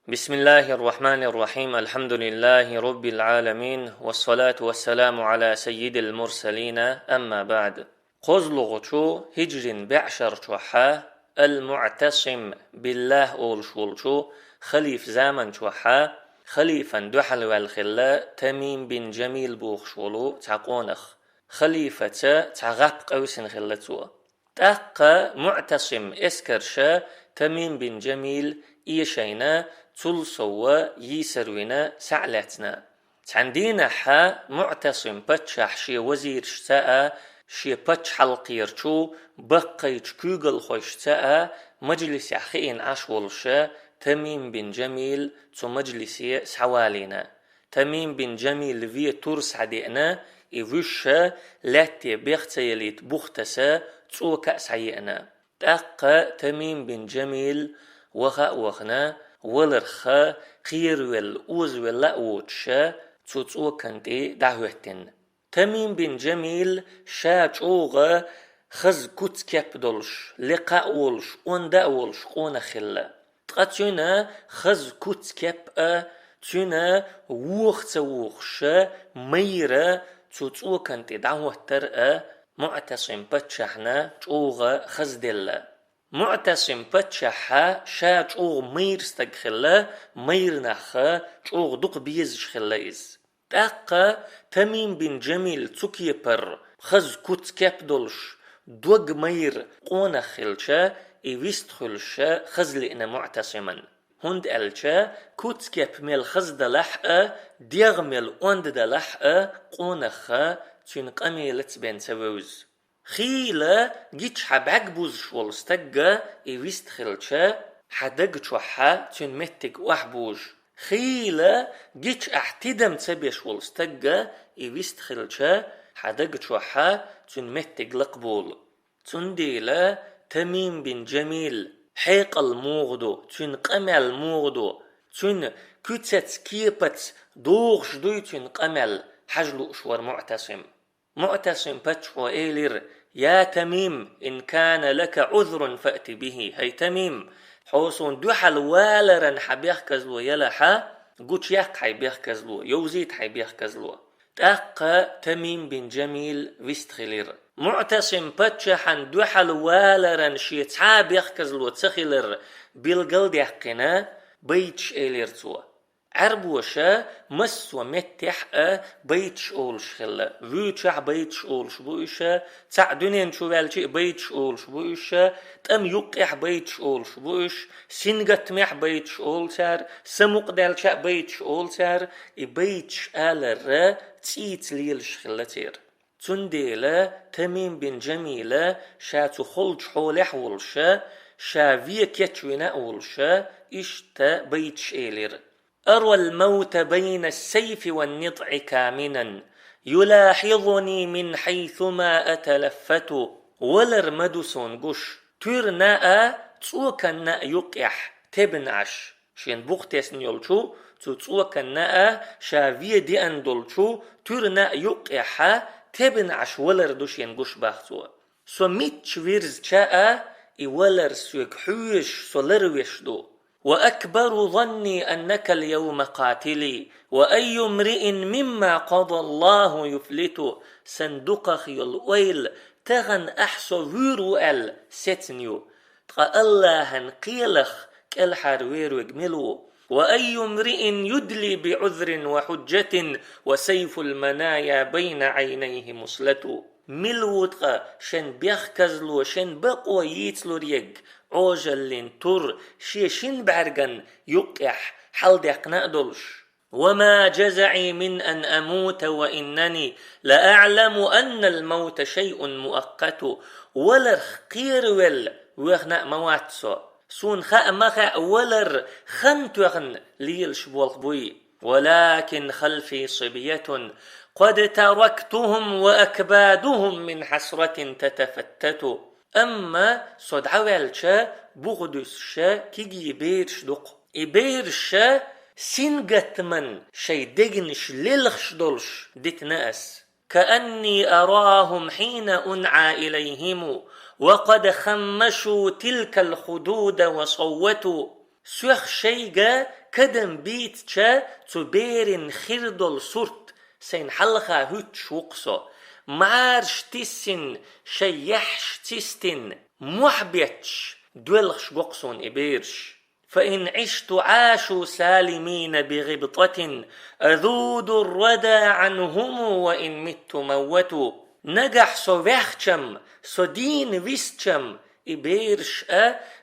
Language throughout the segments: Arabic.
بسم الله الرحمن الرحيم. الحمد لله رب العالمين، والصلاة والسلام على سيد المرسلين. أما بعد، قزلغشو هجر بعشر شوحا المعتصم بالله أول شولشو خليف زامن شوحا خليفا دحل والخلا تميم بن جميل بوخشولو تعقونخ خليفة تعغب قوسن خلتو تاق معتصم اسكرشا تميم بن جميل إيشينا تلصوا يسروينا سعلتنا تعندينا حا معتصم بتشح شي وزير شتاء شي بتش حلقيرشو بقيتش كوغل خوش تاء مجلس أخين عشولشا تميم بن جميل تو مجلسي سحوالينا تميم بن جميل في تورس عدينا إيوشا لاتي بيختيليت بوختسا تو كأس عيئنا تاق تميم بن جميل وخنا ولرخا خيروال اوزوال لاوتشا تو كنتي دعوتن تميم بن جميل شاج اوغا خز كوت كابدولش لقاء ولش اوندا ولش قونا خلا تقاتينا خز كوت كاب تينا ووخت ووخشا ميرا تو كنتي دعوتر معتصم بتشحنا اوغا خز دلا معتصم بتشحا شاج اوغ مير استغخلا مير نخا اوغ دوق بيزش خلايز تاقا تميم بن جميل تكيبر خز كوت كابدولش دوغ مير قونا خلشا ايويست خلشا خز لئنا معتصما هند الشا كوت كاب ميل خز دلحقا ديغ ميل اوند دلحقا قونا خا تنقامي لتبين سووز خيلا جيتش حبعك بوز شوال استجا ايويست خلشا حدق شوحا تنمتك وحبوج خيلا جيتش احتدم تسبي شوال استجا ايويست خلشا حدق شوحا تنمتك لقبول تنديلا تميم بن جميل حيق الموغدو تنقمل موغدو تن كتت كيبت دوغش دوي تنقمل حجلو شور معتصم بتشو إيلر يا تميم إن كان لك عذر فأتي به. هي تميم حوصون دوحل والرن حبيخ كزلو يلحا قوش يق حبيخ كزلو يوزيد حبيخ كزلو تاق تميم بن جميل ويستخلير معتصم بتشحن دوحل والرن شيت حبيخ كزلو تسخلر بالقلد يحقنا بيتش إيلر توا عربوشا مسوا متح بيتش اولش خلا ويتش بيتش اولش بويشا تعدنين شو بالشي بيتش اولش بويشا تم يقح بيتش اولش بويش سنغت مح بيتش اولتر سمق دالشا بيتش اولتر بيتش آلر تيت ليلش خلتير تنديلا تميم بن جميلة شاتو خلج حولح ولشا شافية كتوينا اولشا اشتا بيتش ايلر أروى الموت بين السيف والنطع كامنا يلاحظني من حيثما أتلفت ولر مدسون قش تورناء تسوكنا يقح تبنعش شين بوختيسن يولشو تسوكنا شافية دي أندولشو تورناء يقح تبنعش ولر دوشين قش باختو سو ميتش ويرز شاء ولر سوك حوش سولروش دو وأكبر ظني أنك اليوم قاتلي وأي امرئ مما قضى الله يفلت صندوق خيل ويل تغن أحسو ويرو ستنيو تقى الله انقيلخ كالحر ويرو اجملو وأي امرئ يدلي بعذر وحجة وسيف المنايا بين عينيه مسلت ملوتقى شن بيخ كزلو شن بقوة يتلو ريق عوجل تر شن بعرقن يقح حل ديقنا دولش وما جزعي من أن أموت وإنني لأعلم أن الموت شيء مؤقت ولر قيرول وغنا مواتسو سون خاء مخاء ولر خنتوغن ليلش بوي ولكن خلفي صبية قد تركتهم وأكبادهم من حسرة تتفتت أما صد عوالشا بغدوسشا كيجي يبيرش دق يبيرشا سنجت من شي دجنش للخش دولش ديت ناس كأني أراهم حين أنعى إليهم وقد خمشوا تلك الخدود وصوتوا سوخ شيغا كدم بيت چا تبيرن خردل سورت سين حلقا هوتش وقصو مارش تسن شيحش تستن محبتش دولخش وقصون إبيرش فإن عشت عاشوا سالمين بغبطة أذود الردى عنهم وإن مت موتوا نجح سوفيخشم سودين ويستشم إبيرش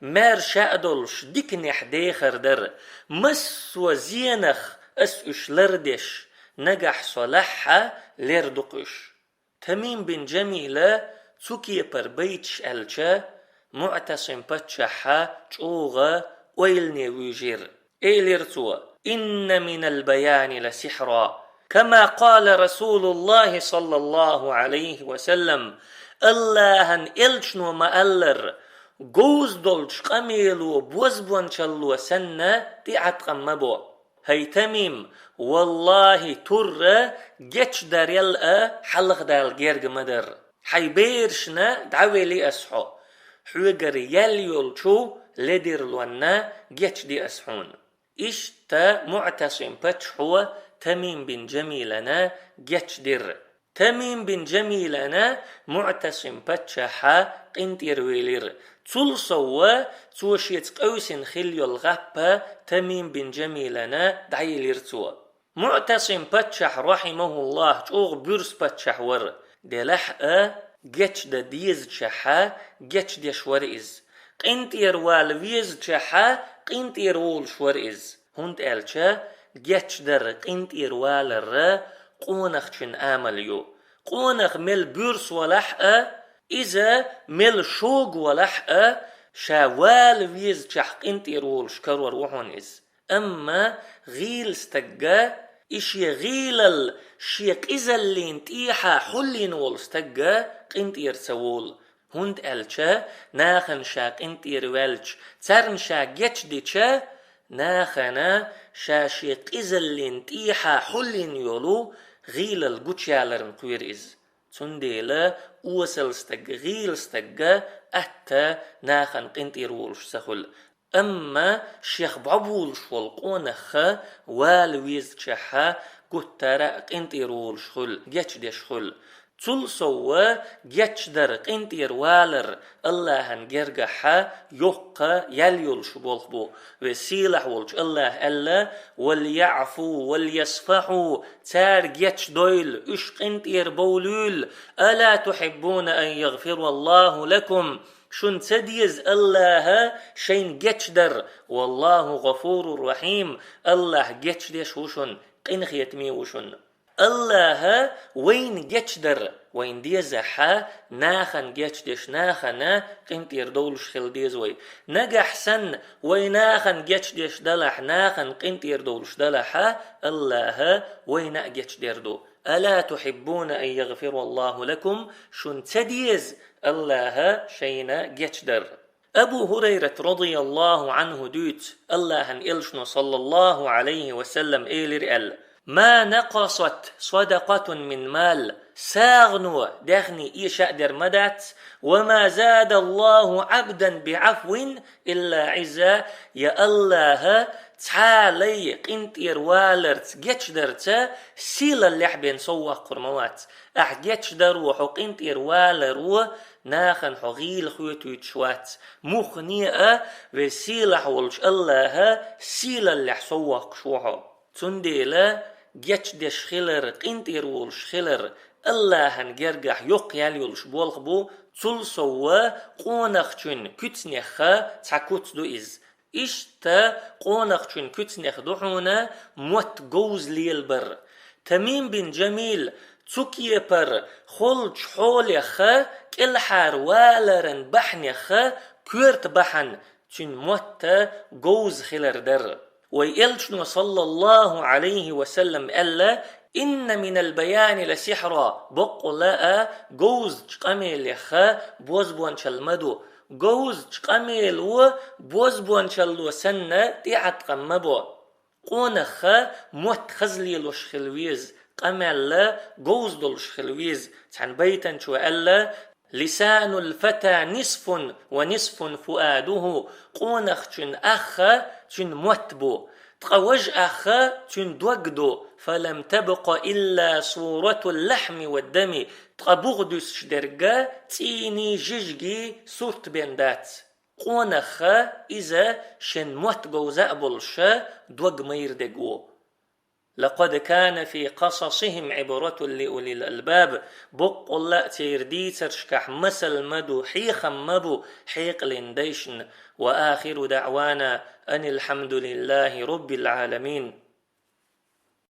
مار شادلش ديكنح ديخر در مس وزينخ أسؤش لردش نجح صلحة لردقش تميم بن جميلة تسوكي بربيتش ألشا معتصم بتشحا تشوغا ويلني ويجير إيليرتوا إن من البيان لسحرا كما قال رسول الله صلى الله عليه وسلم اللهن إلشنو مألر جوز دولش قميلو بوزبون شلو سنة تيعت قمبو هاي تميم والله تر جتش داريل حلق دال جيرج مدر حيبيرشنا دعوي لي أسحو حوغر يليول شو لدير لونا جتش دي أسحون إشتا معتصم بتشحو تميم بن جميلنا جتش دير تميم بن جميلنا معتصم بتشحا قنتير ويلير تلصوا توشيت قوسن خليو الغابة تميم بن جميلنا دعيلير توا معتصم بتشح رحمه الله تشوغ بيرس بتشح ور دلح جتش دا ديز تشحا جتش دي شورئز قنتير والويز تشحا قنتير وول شورئز هند ألشا جتش در قنتير والر قونخشن آمليو قونخ مل بيرس ولح إذا مل شوق ولح شوال ويز تشح قنتير وول شكرور وحون إز أما غيل استجا إشي غيلل شيق إذا اللي انتيحا حلين وول استجا قنتير سوول هند ألشا ناخن شا قنتير والش ترن شا جتش دي شا ناخنا شا شيق إذا اللي انتيحا حلين يولو غيل الجوتشالرن قوير إز تنديلا وصل استج غيل استجا أتا ناخن قنتير وولش سخل أما شيخ بعبولش والقونخ والويز تشحا قترا قنتير وولش خل جتش ديش خل تلصوا جتش در قنتير والر اللهن جرجحا يوقا يليولش بولخبو وسيلح ولش الله ألا وليعفو وليصفحوا تار جتش دويل اش قنتير بولول ألا تحبون أن يغفر الله لكم شن تديز الله شين جتش در والله غفور رحيم الله جتش ديش وشن قنخ يتمي وشن الله وين جتش در وين ديزحا ناخن جتش ديش ناخنا قنتير دولش خل ديزوي نجح سن ويناخن جتش ديش دلح ناخن قنتير دولش دلحا الله وين جتش ديردو ألا تحبون أن يغفر الله لكم شن تديز الله شينا جتش در أبو هريرة رضي الله عنه دوت الله إلشنو صلى الله عليه وسلم إيلر ما نقصت صدقة من مال ساغنو داخني إيشاء در مدات وما زاد الله عبدا بعفو إلا عزا يا الله تعالي قنتير والرت جتش درتا سيلا اللحبين سوى قرموات جتش درو حو قنتير والرو ناخن حغيل خويتو يتشوات مخنيئة وسيلا حولش الله سيلا اللح سوى قشوحو تنديلا جتش دش خلر قنتير ولش خلر الله هنجرجح يق يليولش بولخبو تل سوا قونخشن كتنخ تاكوت دو إز إشتا قونخشن كتنخ دوحونا موت جوز ليلبر تميم بن جميل تسوكي بر خلج حولخ كالحار والرن بحنخ كورت بحن تن موت جوز خلر در ويلشنو صلى الله عليه وسلم ألا إن من البيان لسحرا بقلاء جوز قميل يخا بوزبوان شلمدو جوز قميل و بوزبوان شلو سنة تيعت قمبو قونخا موت خزلي لوش خلويز قمل جوز دولش خلويز تحن بيتا شو ألا لسان الفتى نصف ونصف فؤاده قونخ شن أخا شن موتبو تقوج أخا تندوغدو فلم تبق إلا صورة اللحم والدم تقبغدس شدرقا تيني جيجي صورت بندات قونخا إذا شن موت جوزاء بلشا دوغ ميردقو لقد كان في قصصهم عبرة لأولي الألباب بق الله تيردي ترشكح مثل مدو حيخ مبو حيق لنديشن وآخر دعوانا أن الحمد لله رب العالمين.